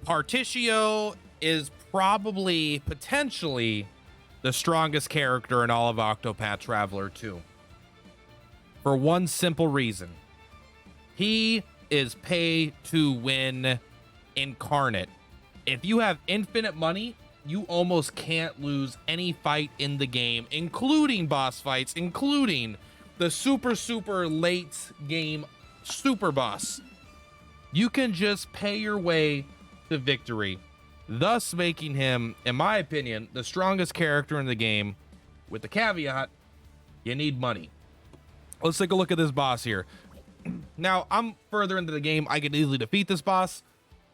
Particio is probably potentially the strongest character in all of Octopath Traveler 2. For one simple reason. He is pay to win incarnate. If you have infinite money, you almost can't lose any fight in the game, including boss fights, including the super late game super boss. You can just pay your way to victory, thus making him, in my opinion, the strongest character in the game, with the caveat, you need money. Let's take a look at this boss here. Now, I'm further into the game. I can easily defeat this boss,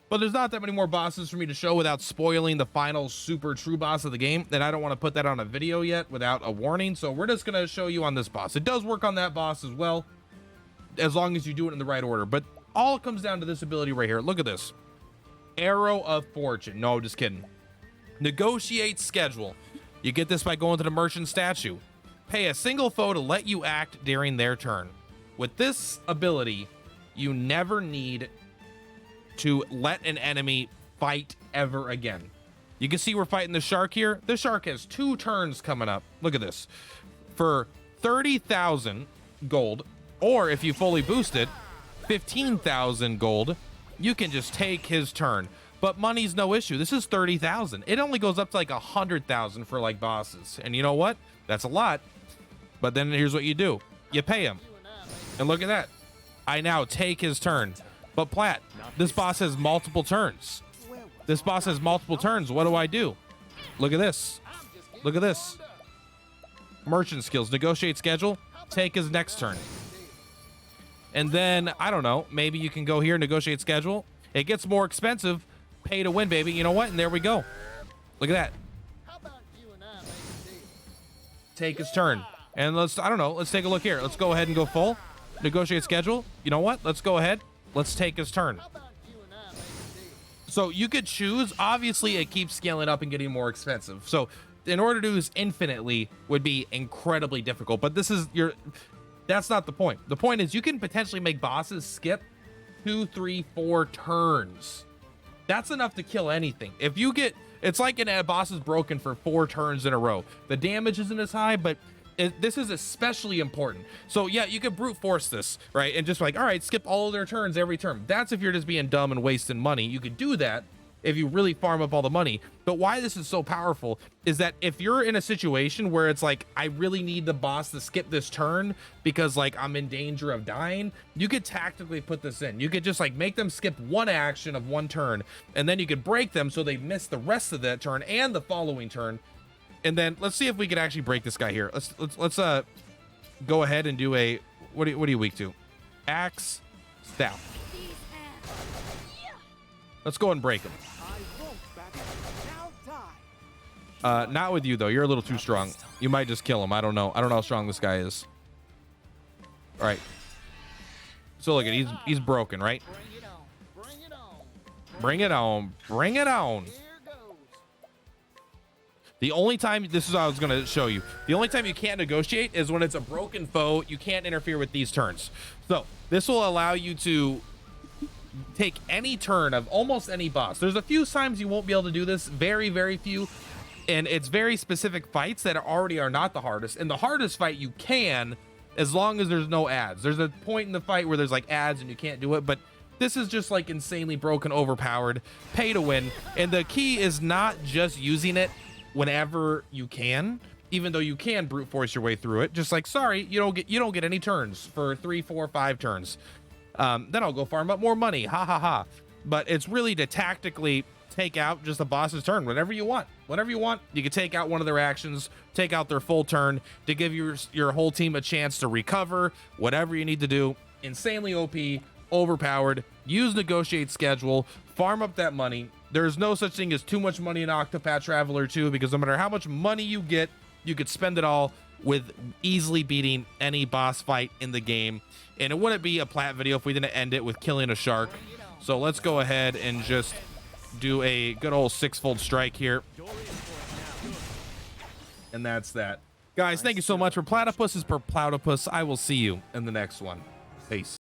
but there's not that many more bosses for me to show without spoiling the final super true boss of the game, and I don't want to put that on a video yet without a warning, so we're just going to show you on this boss. It does work on that boss as well, as long as you do it in the right order, but all comes down to this ability right here. Look at this. Arrow of Fortune. No, just kidding. Negotiate schedule. You get this by going to the merchant statue. Pay a single foe to let you act during their turn. With this ability, you never need to let an enemy fight ever again. You can see we're fighting the shark here. This shark has 2 turns coming up. Look at this. For 30,000 gold, or if you fully boost it, 15,000 gold, you can just take his turn. But money's no issue. This is 30,000. It only goes up to like 100,000 for like bosses. And you know what? That's a lot. But then here's what you do. You pay him. And look at that. I now take his turn. But Plat, this boss has multiple turns. This boss has multiple turns. What do I do? Look at this. Look at this. Merchant skills. Negotiate schedule. Take his next turn. And then, I don't know, maybe you can go here, negotiate schedule. It gets more expensive. Pay to win, baby. You know what? And there we go. Look at that. Take his turn. And let's, I don't know, let's take a look here. Let's go ahead and go full. Negotiate schedule. You know what? Let's go ahead. Let's take his turn. So you could choose. Obviously, it keeps scaling up and getting more expensive. So in order to do this infinitely would be incredibly difficult. But this is your... That's not the point. The point is you can potentially make bosses skip 2, 3, 4 turns. That's enough to kill anything. If you get, it's like a boss is broken for 4 turns in a row. The damage isn't as high, but this is especially important. So yeah, you could brute force this, right? And just like, all right, skip all of their turns every turn. That's if you're just being dumb and wasting money. You could do that if you really farm up all the money. But why this is so powerful is that if you're in a situation where it's like, I really need the boss to skip this turn because like I'm in danger of dying, you could tactically put this in. You could just like make them skip one action of one turn, and then you could break them so they miss the rest of that turn and the following turn. And then let's see if we can actually break this guy here. Let's go ahead and do a, what are you weak to? Axe, staff. Let's go and break him. Not with you though. You're a little too strong. You might just kill him. I don't know. I don't know how strong this guy is. All right. So look at he's broken, right? Bring it on. Bring it on. The only time, this is what I was going to show you. The only time you can't negotiate is when it's a broken foe. You can't interfere with these turns. So this will allow you to take any turn of almost any boss. There's a few times you won't be able to do this. Very, very few. And it's very specific fights that already are not the hardest. And the hardest fight you can, as long as there's no ads. There's a point in the fight where there's like ads and you can't do it, but this is just like insanely broken, overpowered, pay to win. And the key is not just using it whenever you can, even though you can brute force your way through it. Just like, sorry, you don't get any turns for 3, 4, 5 turns. Then I'll go farm up more money. Ha ha ha. But it's really to tactically take out just the boss's turn whenever you want. Whenever you want, you can take out one of their actions, take out their full turn to give your whole team a chance to recover, whatever you need to do. Insanely OP, overpowered. Use negotiate schedule, farm up that money. There's no such thing as too much money in Octopath Traveler 2, because no matter how much money you get, you could spend it all with easily beating any boss fight in the game. And it wouldn't be a plat video if we didn't end it with killing a shark. So let's go ahead and just do a good old 6-fold strike here. And that's that. Guys, thank you so much. For Platypus is Purplatypus. I will see you in the next one. Peace.